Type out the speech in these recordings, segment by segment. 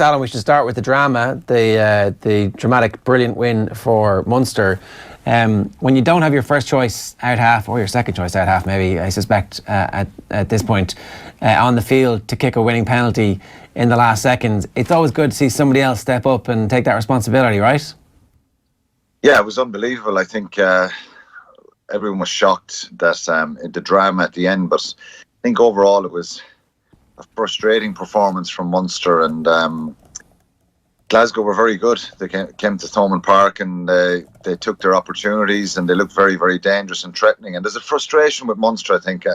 Alan, we should start with the drama, the dramatic, brilliant win for Munster. When you don't have your first choice out half, or your second choice out half, maybe, I suspect, at this point, on the field to kick a winning penalty in the last seconds, it's always good to see somebody else step up and take that responsibility, right? Yeah, it was unbelievable. I think everyone was shocked that the drama at the end, but I think overall it was a frustrating performance from Munster, and Glasgow were very good. They came to Thomond Park and they took their opportunities, and they looked very, very dangerous and threatening. And there's a frustration with Munster, I think.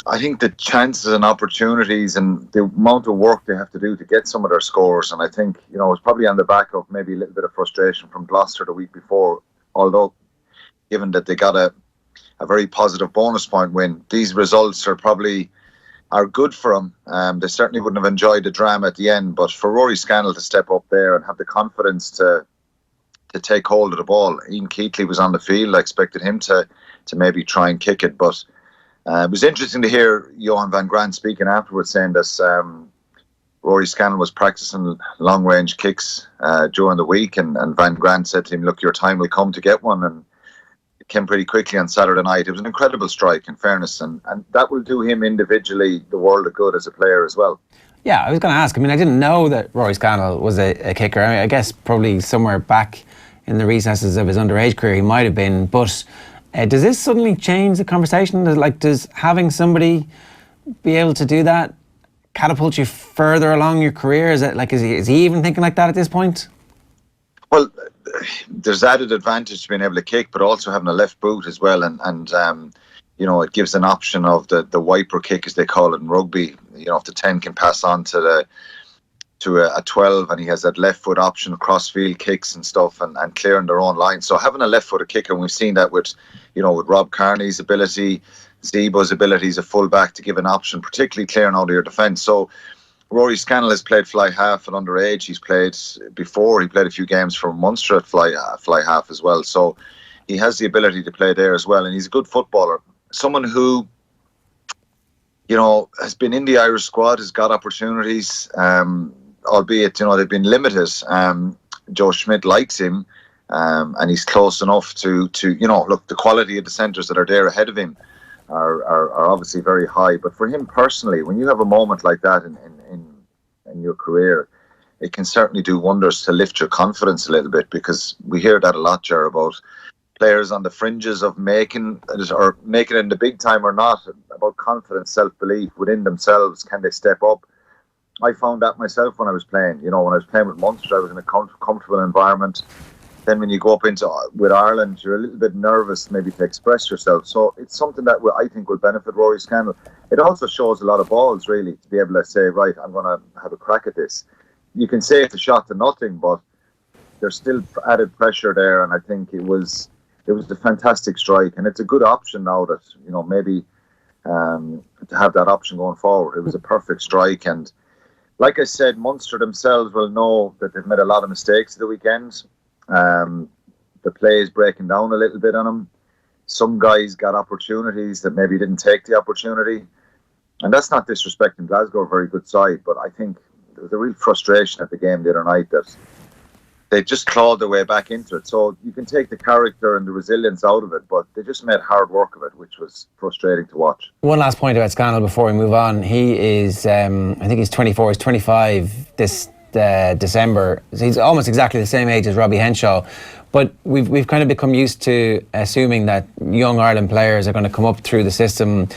I think the chances and opportunities and the amount of work they have to do to get some of their scores, and I think, it's probably on the back of maybe a little bit of frustration from Gloucester the week before, although given that they got a very positive bonus point win, these results are good for them. They certainly wouldn't have enjoyed the drama at the end, but for Rory Scannell to step up there and have the confidence to take hold of the ball. Ian Keatley was on the field. I expected him to maybe try and kick it, but it was interesting to hear Johan van Graan speaking afterwards, saying that Rory Scannell was practicing long range kicks during the week, and Van Graan said to him, "Look, your time will come to get one," and came pretty quickly on Saturday night. It was an incredible strike, in fairness, and that will do him individually the world of good as a player as well. Yeah, I was going to ask. I mean, I didn't know that Rory Scannell was a kicker. I guess probably somewhere back in the recesses of his underage career he might have been, but does this suddenly change the conversation? Does having somebody be able to do that catapult you further along your career? Is he even thinking like that at this point? Well, there's added advantage to being able to kick, but also having a left boot as well, and it gives an option of the wiper kick, as they call it in rugby. If the 10 can pass on to a 12, and he has that left foot option, crossfield kicks and stuff, and clearing their own line. So having a left footed kicker, and we've seen that with Rob Kearney's ability, Zebo's ability as a full back to give an option, particularly clearing out of your defence. So Rory Scannell has played fly half at underage. He's played before. He played a few games for Munster at fly half as well. So he has the ability to play there as well. And he's a good footballer. Someone who, has been in the Irish squad, has got opportunities, albeit, they've been limited. Joe Schmidt likes him, and he's close enough to look, the quality of the centres that are there ahead of him are obviously very high. But for him personally, when you have a moment like that in your career, it can certainly do wonders to lift your confidence a little bit, because we hear that a lot, Ger, about players on the fringes of making it in the big time or not, about confidence, self-belief within themselves. Can they step up? I found that myself when I was playing. When I was playing with Munster, I was in a comfortable environment. Then when you go up with Ireland, you're a little bit nervous maybe to express yourself. So it's something that I think will benefit Rory Scannell. It also shows a lot of balls, really, to be able to say, right, I'm going to have a crack at this. You can say it's a shot to nothing, but there's still added pressure there, and I think it was a fantastic strike, and it's a good option now that, maybe to have that option going forward. It was a perfect strike, and like I said, Munster themselves will know that they've made a lot of mistakes at the weekend. The play is breaking down a little bit on them. Some guys got opportunities that maybe didn't take the opportunity. And that's not disrespecting Glasgow, a very good side, but I think there was a real frustration at the game the other night that they just clawed their way back into it. So you can take the character and the resilience out of it, but they just made hard work of it, which was frustrating to watch. One last point about Scannell before we move on. He is, I think he's 24, he's 25 this December. So he's almost exactly the same age as Robbie Henshaw. But we've kind of become used to assuming that young Ireland players are going to come up through the system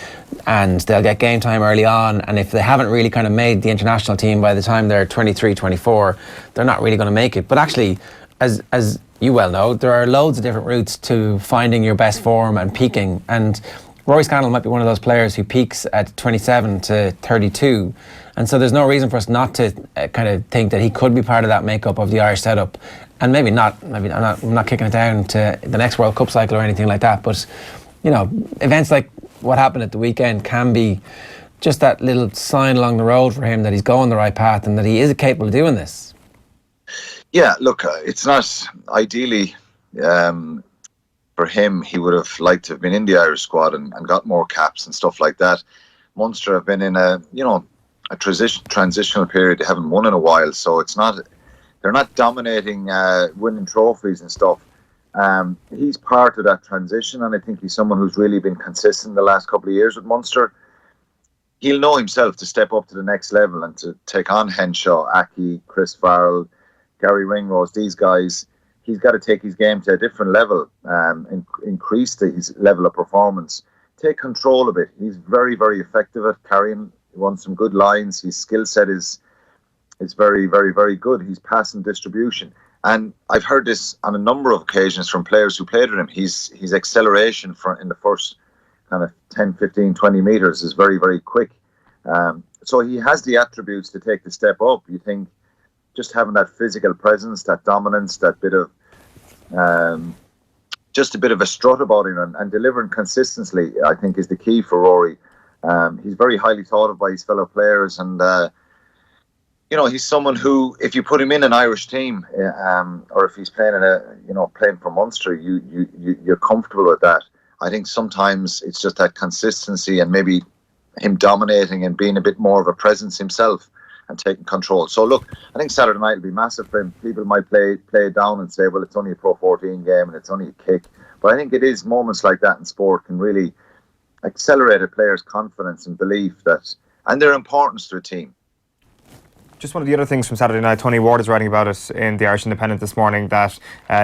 and they'll get game time early on, and if they haven't really kind of made the international team by the time they're 23, 24, they're not really going to make it. But actually, as you well know, there are loads of different routes to finding your best form and peaking, and Rory Scannell might be one of those players who peaks at 27 to 32, and so there's no reason for us not to kind of think that he could be part of that makeup of the Irish setup. And maybe I'm not kicking it down to the next World Cup cycle or anything like that, but events like what happened at the weekend can be just that little sign along the road for him that he's going the right path and that he is capable of doing this. Yeah, look, it's not ideally for him. He would have liked to have been in the Irish squad and got more caps and stuff like that. Munster have been in a a transitional period. They haven't won in a while, so they're not dominating, winning trophies and stuff. He's part of that transition, and I think he's someone who's really been consistent the last couple of years with Munster. He'll know himself to step up to the next level and to take on Henshaw, Aki, Chris Farrell, Gary Ringrose, these guys. He's got to take his game to a different level, increase his level of performance, take control of it. He's very, very effective at carrying. He won some good lines. His skill set is very, very, very good. His passing distribution. And I've heard this on a number of occasions from players who played with him. His acceleration in the first kind of 10, 15, 20 metres is very, very quick. So he has the attributes to take the step up. You think just having that physical presence, that dominance, that bit of just a bit of a strut about him and delivering consistently, I think, is the key for Rory. He's very highly thought of by his fellow players, and he's someone who, if you put him in an Irish team, or if he's playing playing for Munster, you're comfortable with that. I think sometimes it's just that consistency and maybe him dominating and being a bit more of a presence himself and taking control. So look, I think Saturday night will be massive for him. People might play it down and say, well, it's only a Pro 14 game and it's only a kick. But I think it is moments like that in sport can really accelerate a player's confidence and belief and their importance to a team. Just one of the other things from Saturday night, Tony Ward is writing about it in the Irish Independent this morning, that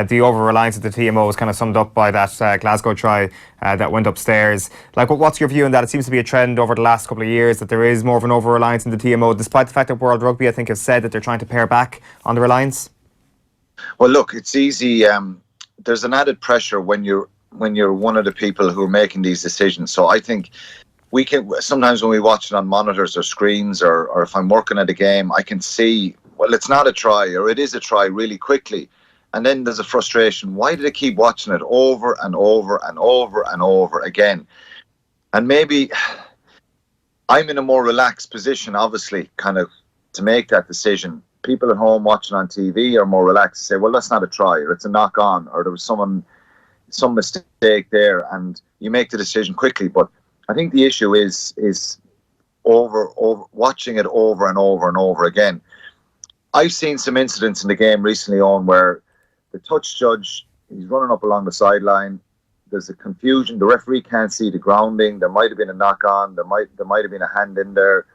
the over-reliance of the TMO was kind of summed up by that Glasgow try that went upstairs. Like, what's your view on that? It seems to be a trend over the last couple of years that there is more of an over-reliance in the TMO, despite the fact that World Rugby, I think, has said that they're trying to pare back on the reliance. Well, look, it's easy. There's an added pressure when you're one of the people who are making these decisions. So I think we can sometimes, when we watch it on monitors or screens, or if I'm working at a game, I can see, well, it's not a try, or it is a try really quickly. And then there's a frustration. Why do they keep watching it over and over and over and over again? And maybe I'm in a more relaxed position, obviously, kind of to make that decision. People at home watching on TV are more relaxed to say, well, that's not a try, or it's a knock on, or there was some mistake there, and you make the decision quickly. But I think the issue is over watching it over and over and over again. I've seen some incidents in the game recently on where the touch judge, he's running up along the sideline. There's a confusion. The referee can't see the grounding. There might have been a knock on. There might have been a hand in there.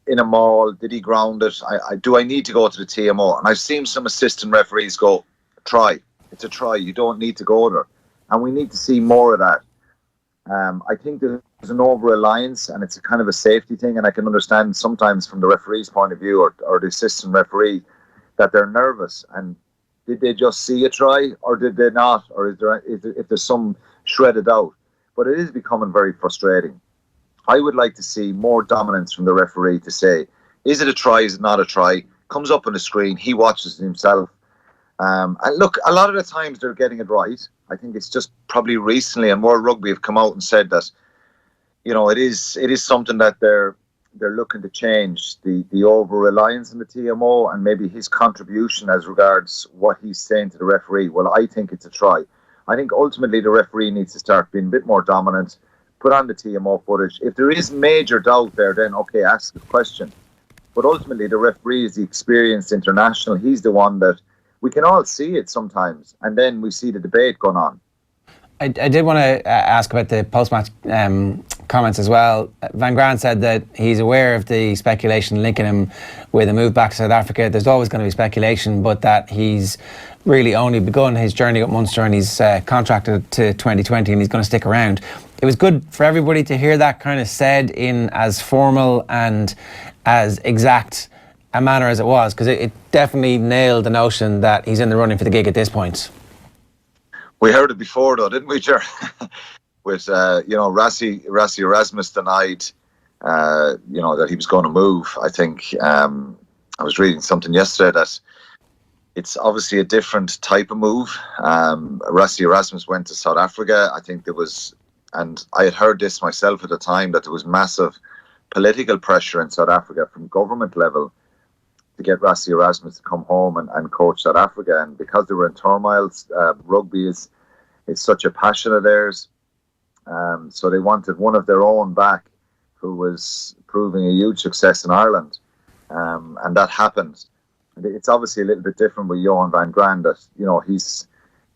In a maul, did he ground it? Do I need to go to the TMO? And I've seen some assistant referees go, try. It's a try. You don't need to go there. And we need to see more of that. I think there's an over-reliance, and it's a kind of a safety thing, and I can understand sometimes from the referee's point of view or the assistant referee that they're nervous. And did they just see a try, or did they not? Or if there's some shredded out? But it is becoming very frustrating. I would like to see more dominance from the referee to say, is it a try, is it not a try? Comes up on the screen, he watches it himself. And look, a lot of the times they're getting it right. I think it's just probably recently, and World Rugby have come out and said that, it is something that they're looking to change, the over-reliance on the TMO and maybe his contribution as regards what he's saying to the referee. Well, I think it's a try. I think ultimately the referee needs to start being a bit more dominant, put on the TMO footage. If there is major doubt there, then okay, ask the question. But ultimately the referee is the experienced international. He's the one that we can all see it sometimes, and then we see the debate going on. I did want to ask about the post-match comments as well. Van Graan said that he's aware of the speculation linking him with a move back to South Africa. There's always going to be speculation, but that he's really only begun his journey at Munster, and he's contracted to 2020, and he's going to stick around. It was good for everybody to hear that kind of said in as formal and as exact a manner as it was, because it definitely nailed the notion that he's in the running for the gig at this point. We heard it before, though, didn't we, Ger? With Rassie Erasmus denied, that he was going to move. I think I was reading something yesterday that it's obviously a different type of move. Rassie Erasmus went to South Africa. I think there was, and I had heard this myself at the time, that there was massive political pressure in South Africa from government level to get Rassie Erasmus to come home and coach South Africa. And because they were in turmoil, rugby is such a passion of theirs. So they wanted one of their own back. who was proving a huge success in Ireland, and that happened. It's obviously a little bit different with Johan van Graan. That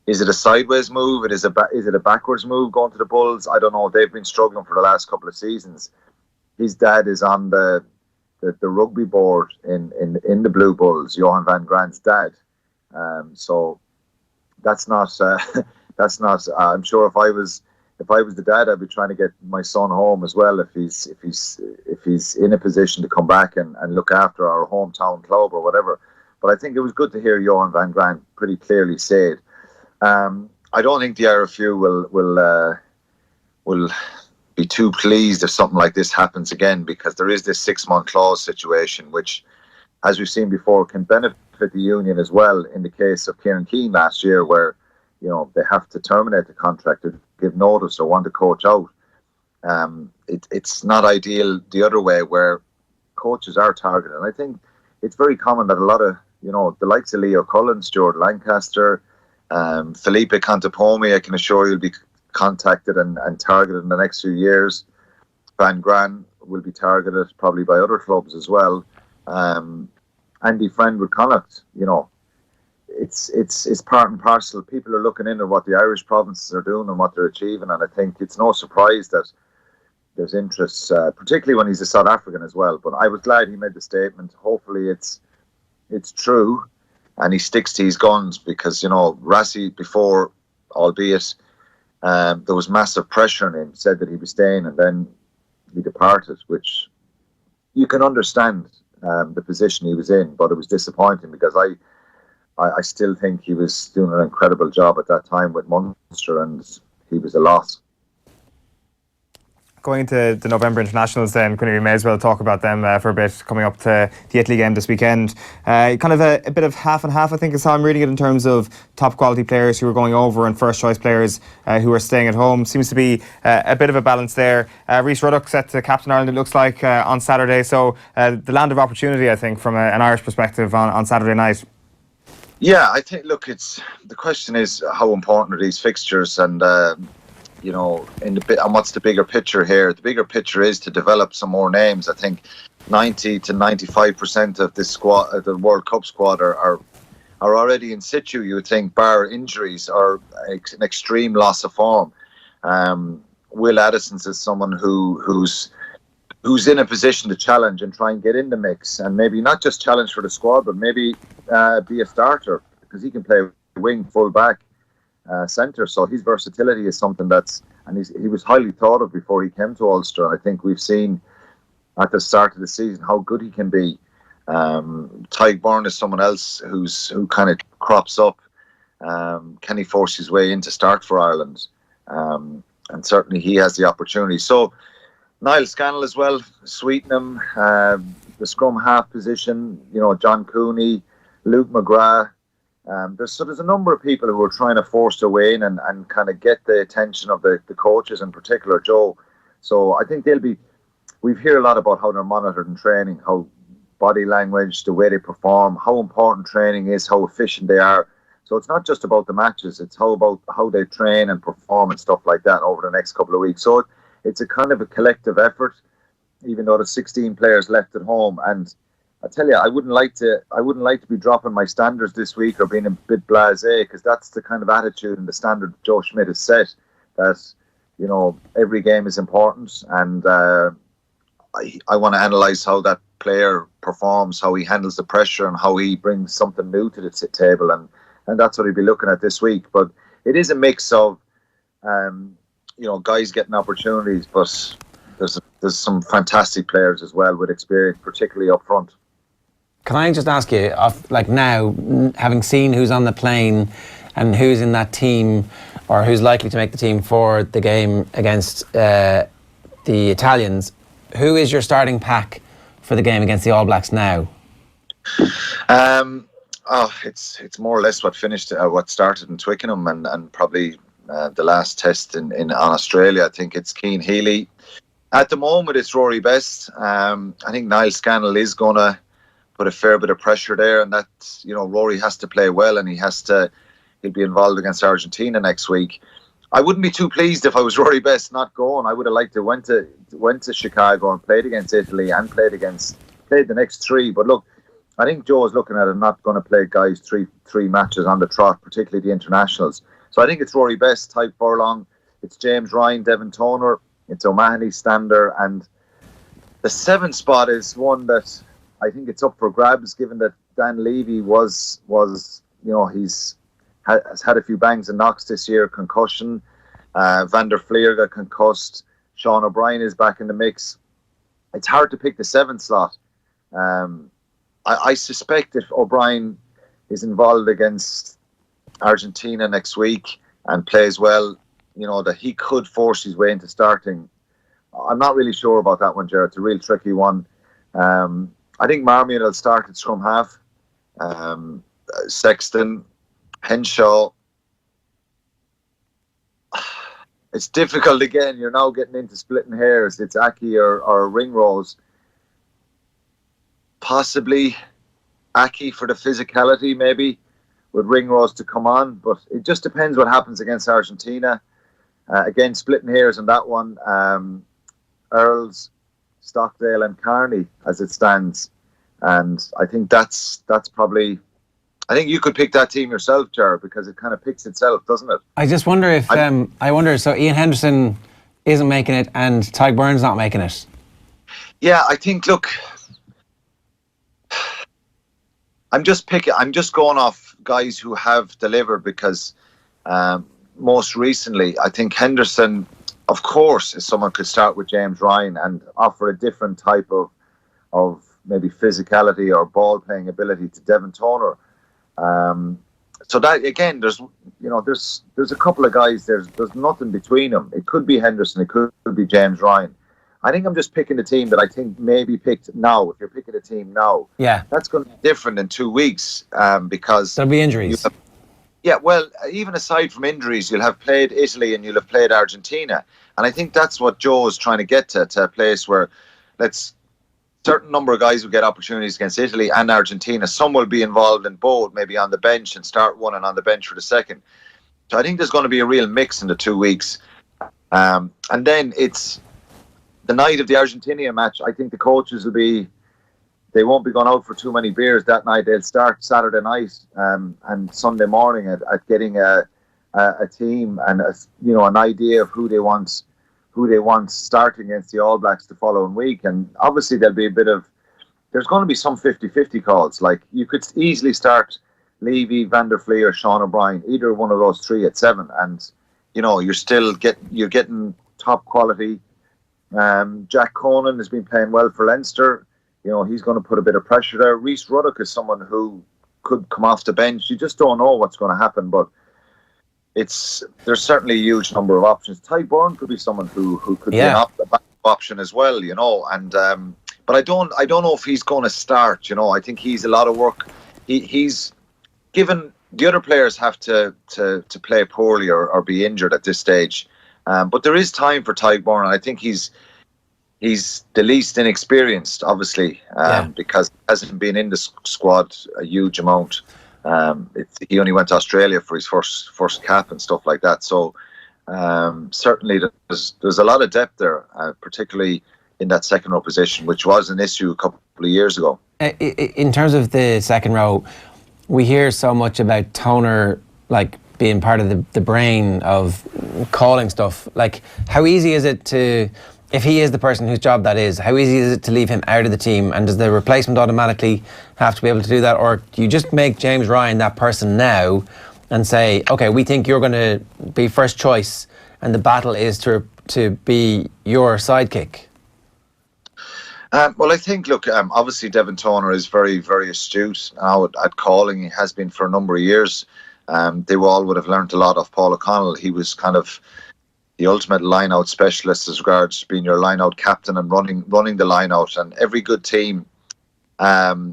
is it a sideways move? Is it a backwards move going to the Bulls? I don't know. They've been struggling for the last couple of seasons. His dad is on the rugby board in the Blue Bulls, Johan van Graan's dad. So that's not I'm sure if I was the dad, I'd be trying to get my son home as well if he's in a position to come back and look after our hometown club or whatever. But I think it was good to hear Johan van Graan pretty clearly say it. I don't think the RFU will be too pleased if something like this happens again, because there is this 6-month clause situation, which, as we've seen before, can benefit the union as well. In the case of Kieran Keane last year, where they have to terminate the contract or give notice or want to coach out. It's not ideal the other way, where coaches are targeted. And I think it's very common that a lot of the likes of Leo Cullen, Stuart Lancaster, Felipe Contepomi, I can assure you, will be contacted and targeted in the next few years. Van Graan will be targeted probably by other clubs as well. Andy Friend with Connacht, it's part and parcel. People are looking into what the Irish provinces are doing and what they're achieving, and I think it's no surprise that there's interest, particularly when he's a South African as well. But I was glad he made the statement. Hopefully it's true and he sticks to his guns, because Rassie before, albeit there was massive pressure on him, said that he was staying, and then he departed, which you can understand the position he was in, but it was disappointing, because I still think he was doing an incredible job at that time with Munster, and he was a loss. Going into the November internationals then, Quinny, we may as well talk about them for a bit, coming up to the Italy game this weekend. Kind of a bit of half and half, I think, is how I'm reading it, in terms of top quality players who are going over and first choice players who are staying at home. Seems to be a bit of a balance there. Rhys Ruddock set to captain Ireland, it looks like, on Saturday. So the land of opportunity, I think, from an Irish perspective on Saturday night. Yeah, I think, look, the question is how important are these fixtures, and and what's the bigger picture here? The bigger picture is to develop some more names. I think 90 to 95% of this squad, the World Cup squad, are already in situ. You would think, bar injuries or an extreme loss of form. Will Addison's is someone who's in a position to challenge and try and get in the mix, and maybe not just challenge for the squad, but maybe be a starter, because he can play wing, full back, centre. So his versatility is something he was highly thought of before he came to Ulster. I think we've seen at the start of the season how good he can be. Tyke Byrne is someone else who kind of crops up. Can he force his way in to start for Ireland? And certainly he has the opportunity. So Niall Scannell as well, Sweetenham, the scrum half position, John Cooney, Luke McGrath. There's a number of people who are trying to force their way in and kind of get the attention of the coaches, in particular Joe. So I think we hear a lot about how they're monitored in training, how body language, the way they perform, how important training is, how efficient they are. So it's not just about the matches, it's about how they train and perform and stuff like that over the next couple of weeks. So it's a kind of a collective effort, even though there's 16 players left at home. And I tell you, I wouldn't like to be dropping my standards this week or being a bit blasé, because that's the kind of attitude and the standard Joe Schmidt has set, that every game is important, and I want to analyse how that player performs, how he handles the pressure, and how he brings something new to the table, and that's what he'll be looking at this week. But it is a mix of guys getting opportunities, but there's some fantastic players as well with experience, particularly up front. Can I just ask you, now, having seen who's on the plane and who's in that team, or who's likely to make the team for the game against the Italians, who is your starting pack for the game against the All Blacks now? It's more or less what started in Twickenham and probably the last test in Australia. I think it's Cian Healy. At the moment, it's Rory Best. I think Niall Scannell is going to put a fair bit of pressure there, and that Rory has to play well, and he'll be involved against Argentina next week. I wouldn't be too pleased if I was Rory Best not going. I would have liked to went to Chicago and played against Italy and played the next three. But look, I think Joe is looking at it not going to play guys three matches on the trot, particularly the internationals. So I think it's Rory Best, Tyke Furlong, it's James Ryan, Devon Toner, it's O'Mahony, Stander, and the 7th spot is one that I think it's up for grabs, given that Dan Levy was has had a few bangs and knocks this year, concussion. Van der Fleer got concussed. Sean O'Brien is back in the mix. It's hard to pick the 7th slot. I suspect if O'Brien is involved against Argentina next week and plays well, that he could force his way into starting. I'm not really sure about that one, Jared. It's a real tricky one. I think Marmion will start at scrum half. Sexton, Henshaw. It's difficult again. You're now getting into splitting hairs. It's Aki or Ringrose. Possibly Aki for the physicality, maybe, with Ringrose to come on. But it just depends what happens against Argentina. Again, splitting hairs on that one. Earls, Stockdale and Carney as it stands. And I think that's probably... I think you could pick that team yourself, Jared, because it kind of picks itself, doesn't it? I just wonder if... so Ian Henderson isn't making it and Tyke Burns not making it. Yeah, I think, look... I'm just going off guys who have delivered because most recently, I think Henderson, of course, is someone could start with James Ryan and offer a different type of maybe physicality or ball playing ability to Devon Toner. So that again, there's a couple of guys. There's nothing between them. It could be Henderson. It could be James Ryan. I think I'm just picking the team that I think may be picked now. If you're picking a team now, yeah, that's going to be different in 2 weeks because there'll be injuries. Even aside from injuries, you'll have played Italy and you'll have played Argentina, and I think that's what Joe is trying to get to a place where certain number of guys will get opportunities against Italy and Argentina. Some will be involved in both, maybe on the bench and start one and on the bench for the second. So I think there's going to be a real mix in the 2 weeks, and then it's the night of the Argentina match. I think the coaches they won't be going out for too many beers that night. They'll start Saturday night and Sunday morning at getting a team and an idea of who they want starting against the All Blacks the following week. And obviously there's going to be some 50-50 calls. Like you could easily start Levy, Van der Fleer, Sean O'Brien, either one of those three at 7, and you're getting top quality. Jack Conan has been playing well for Leinster. He's going to put a bit of pressure there. Rhys Ruddock is someone who could come off the bench. You just don't know what's going to happen, but there's certainly a huge number of options. Ty Byrne could be someone who could be a back option as well, and but I don't know if he's going to start. I think he's a lot of work. He's given the other players have to play poorly or be injured at this stage. But there is time for Ty Byrne, and I think he's the least inexperienced, obviously, because he hasn't been in the squad a huge amount. He only went to Australia for his first cap and stuff like that. So certainly there's a lot of depth there, particularly in that second row position, which was an issue a couple of years ago. In terms of the second row, we hear so much about Toner being part of the brain of calling stuff. Like, how easy is it if he is the person whose job that is, how easy is it to leave him out of the team? And does the replacement automatically have to be able to do that? Or do you just make James Ryan that person now and say, okay, we think you're going to be first choice and the battle is to be your sidekick? Well, I think, look, obviously Devon Toner is very, very astute now at calling. He has been for a number of years. They all would have learnt a lot of Paul O'Connell. He was kind of the ultimate line-out specialist as regards being your line-out captain and running the line-out. And every good team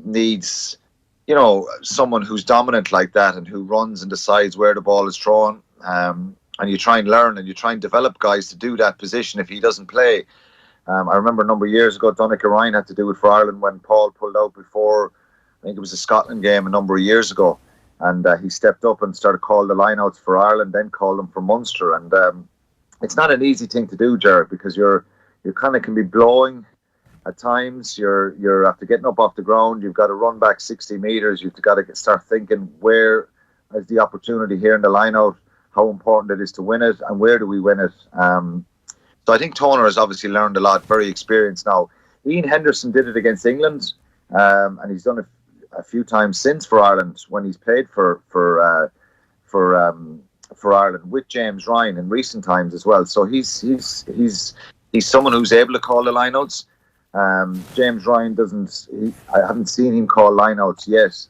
needs, someone who's dominant like that and who runs and decides where the ball is thrown. And you try and learn and you try and develop guys to do that position if he doesn't play. I remember a number of years ago, Donncha Ryan had to do it for Ireland when Paul pulled out before, I think it was a Scotland game a number of years ago. and he stepped up and started calling the lineouts for Ireland, then called them for Munster. And it's not an easy thing to do, Jared, because you kind of can be blowing at times. You're after getting up off the ground, you've got to run back 60 metres, you've got to start thinking, where is the opportunity here in the lineout, how important it is to win it, and where do we win it. So I think Toner has obviously learned a lot, very experienced now. Ian Henderson did it against England, and he's done it a few times since for Ireland when he's played for Ireland with James Ryan in recent times as well. So he's someone who's able to call the lineouts. James Ryan doesn't. I haven't seen him call lineouts yet,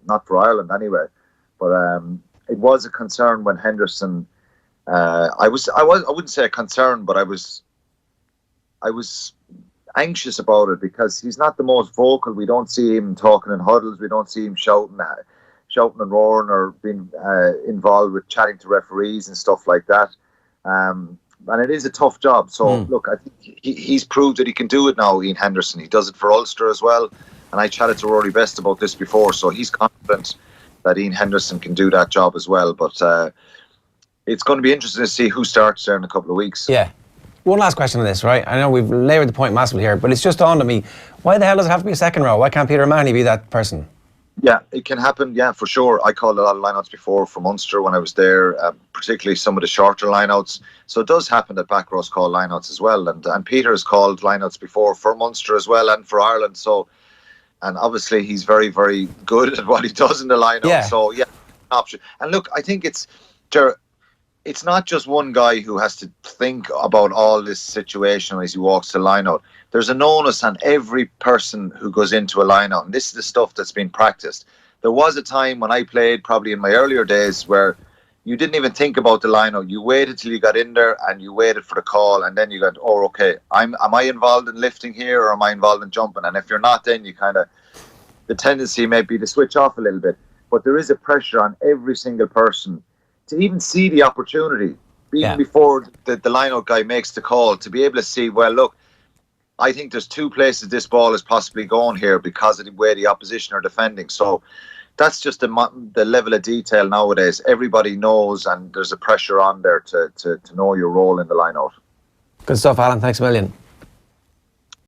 not for Ireland anyway. But it was a concern when Henderson. I wouldn't say a concern, but I was anxious about it because he's not the most vocal. We don't see him talking in huddles. We don't see him shouting and roaring or being involved with chatting to referees and stuff like that. And it is a tough job. So look, I think he's proved that he can do it now. Ian Henderson, he does it for Ulster as well. And I chatted to Rory Best about this before, so he's confident that Ian Henderson can do that job as well. But it's going to be interesting to see who starts there in a couple of weeks. Yeah. One last question on this, right? I know we've laboured the point massively here, but it's just dawned on me, why the hell does it have to be a second row? Why can't Peter O'Mahony be that person? Yeah, it can happen, yeah, for sure. I called a lot of lineouts before for Munster when I was there, particularly some of the shorter lineouts. So it does happen that back rows call lineouts as well. And Peter has called lineouts before for Munster as well and for Ireland. So, and obviously he's very, very good at what he does in the lineout. Yeah. So, yeah, option. And look, I think it's not just one guy who has to think about all this situation as he walks the lineout. There's an onus on every person who goes into a lineout, and this is the stuff that's been practiced. There was a time when I played, probably in my earlier days, where you didn't even think about the lineout. You waited till you got in there and you waited for the call, and then you got, oh, okay, am I involved in lifting here or am I involved in jumping? And if you're not, then you kind of, the tendency may be to switch off a little bit. But there is a pressure on every single person to even see the opportunity, even before the lineout guy makes the call, to be able to see, well, look, I think there's two places this ball is possibly going here because of the way the opposition are defending. So that's just the level of detail nowadays. Everybody knows, and there's a pressure on there to know your role in the lineout. Good stuff, Alan. Thanks a million.